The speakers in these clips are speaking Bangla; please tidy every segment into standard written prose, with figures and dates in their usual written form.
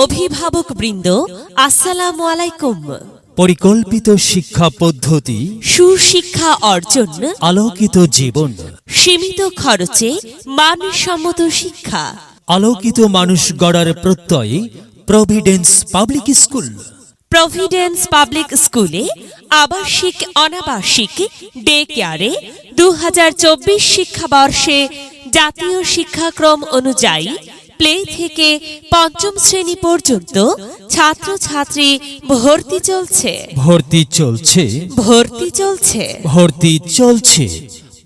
অভিভাবকবৃন্দ, আসসালামু আলাইকুম। পরিকল্পিত শিক্ষা পদ্ধতি, সুশিক্ষা অর্জন, আলোকিত জীবন, সীমিত খরচে মানসম্মত শিক্ষা, আলোকিত মানুষ গড়ার প্রত্যয়ে Providence Public School. Providence Public স্কুলে আবাসিক অনাবাসিক ডে কেয়ারে 2024 শিক্ষাবর্ষে জাতীয় শিক্ষাক্রম অনুযায়ী প্লে থেকে পঞ্চম শ্রেণী পর্যন্ত ছাত্রছাত্রী ভর্তি চলছে।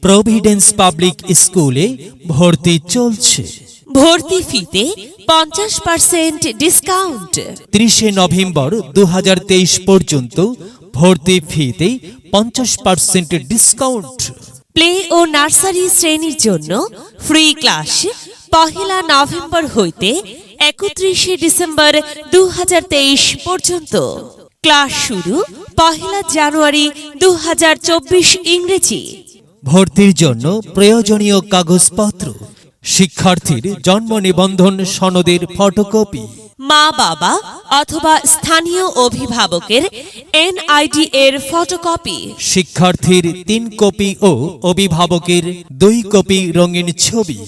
প্রভিডেন্স পাবলিক স্কুলে ভর্তি চলছে। ভর্তি ফিতে 50% ডিসকাউন্ট। 30 নভেম্বর 2023 পর্যন্ত ভর্তি ফিতে 50% ডিসকাউন্ট। প্লে ও নার্সারি শ্রেণীর জন্য ফ্রি ক্লাস 1 নভেম্বর হইতে 31 ডিসেম্বর 2023 পর্যন্ত। ক্লাস শুরু 1 জানুয়ারি 2024 ইংরেজি। ভর্তির জন্য প্রয়োজনীয় কাগজপত্র: শিক্ষার্থীর জন্ম নিবন্ধন সনদের ফটোকপি, মা বাবা অথবা স্থানীয় অভিভাবকের NID এর ফটোকপি, শিক্ষার্থীর 3 কপি ও অভিভাবকের 2 কপি রঙিন ছবি,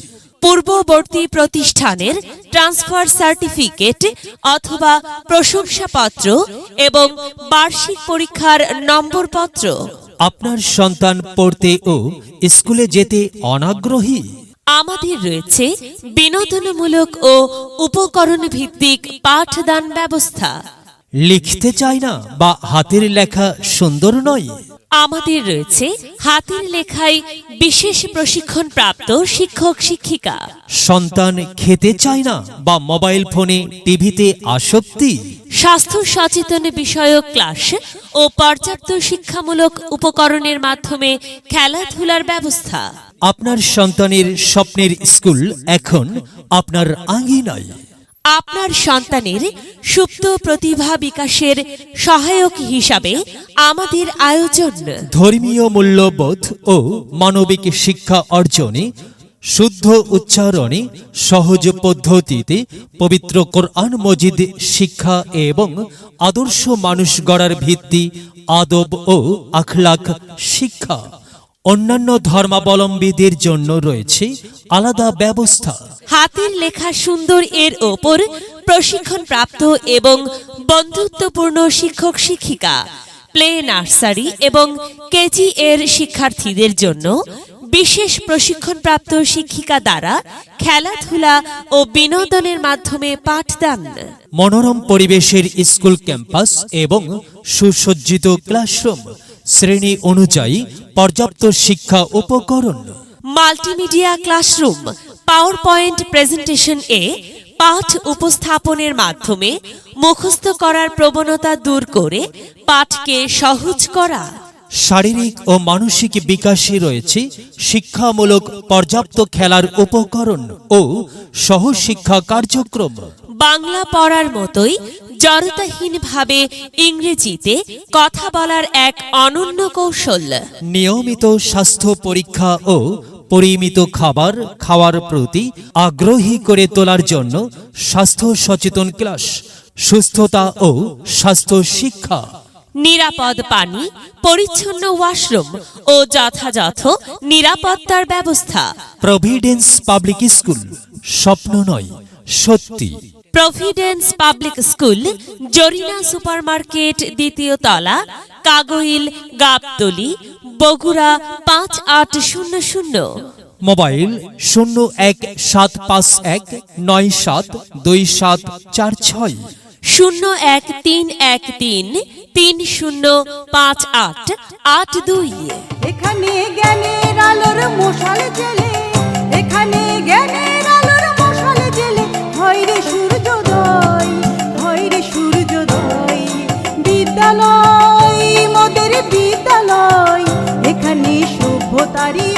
পূর্ববর্তী প্রতিষ্ঠানের ট্রান্সফার সার্টিফিকেট অথবা প্রশংসাপত্র এবং বার্ষিক পরীক্ষার নম্বরপত্র। আপনার সন্তান পড়তে ও স্কুলে যেতে অনাগ্রহী? আমাদের রয়েছে বিনোদনমূলক ও উপকরণ ভিত্তিক পাঠদান ব্যবস্থা। লিখতে চায় না বা হাতের লেখা সুন্দর নয়? আমাদের রয়েছে হাতের লেখায় বিশেষ প্রশিক্ষণ প্রাপ্ত শিক্ষক শিক্ষিকা। সন্তান খেতে চায় না বা মোবাইল ফোনে টিভিতে আসক্তি? স্বাস্থ্য সচেতন বিষয়ক ক্লাস ও পর্যাপ্ত শিক্ষামূলক উপকরণের মাধ্যমে খেলাধুলার ব্যবস্থা। আপনার সন্তানের স্বপ্নের স্কুল এখন আপনার আঙ্গিনায়। আপনার সন্তানের সুপ্ত প্রতিভা বিকাশের সহায়ক হিসাবে আমাদের আয়োজন। ধর্মীয় মূল্যবোধ ও মানবিক শিক্ষা অর্জনে, শুদ্ধ উচ্চারণে, সহজ পদ্ধতিতে পবিত্র কোরআন মজিদ শিক্ষা এবং আদর্শ মানুষ গড়ার ভিত্তি আদব ও আখলাক শিক্ষা। অন্যান্য ধর্মাবলম্বীদের জন্য রয়েছে আলাদা ব্যবস্থা। হাতের লেখা সুন্দর এর ওপর প্রশিক্ষণ প্রাপ্ত এবং বন্ধুত্বপূর্ণ শিক্ষক শিক্ষিকা। প্লে, নার্সারি এবং কেজি এর শিক্ষার্থীদের জন্য বিশেষ প্রশিক্ষণপ্রাপ্ত শিক্ষিকা দ্বারা খেলাধুলা ও বিনোদনের মাধ্যমে পাঠদান। মনোরম পরিবেশের স্কুল ক্যাম্পাস এবং সুসজ্জিত ক্লাসরুম, শ্রেণী অনুযায়ী পর্যাপ্ত শিক্ষা উপকরণ, multimedia classroom, power point presentation এ পাঠ উপস্থাপনের মাধ্যমে মুখস্থ করার প্রবণতা দূর করে পাঠকে সহজ করা। শারীরিক ও মানসিক বিকাশে রয়েছে শিক্ষামূলক পর্যাপ্ত খেলার উপকরণ ও সহশিক্ষা কার্যক্রম। বাংলা পড়ার মতোই জড়তাহীনভাবে ইংরেজিতে কথা বলার এক অনন্য কৌশল। নিয়মিত স্বাস্থ্য পরীক্ষা ও পরিমিত খাবার খাওয়ার প্রতি আগ্রহী করে তোলার জন্য স্বাস্থ্য সচেতন ক্লাস, সুস্থতা ও স্বাস্থ্য শিক্ষা। নিরাপদ পানি, পরিচ্ছন্ন ওয়াশরুম ও যথাযথ নিরাপত্তার ব্যবস্থা। প্রভিডেন্স পাবলিক স্কুল স্বপ্ন নয়, সত্যি। Providence Public School, Zarina supermarket, 2য় তলা, কাগইল, গাবতলী, বগুড়া 5800। মোবাইল 0175197274 01313305882। এখানে জ্ঞানের আলোর মশাল জ্বেলে, এখানে জ্ঞানের আলোর মশাল জ্বেলে, হয় রে সূর্যোদয়, হয় রে সূর্যোদয়। বিদ্যালয় মোদের বিদ্যালয়, এখানে সভ্যতারই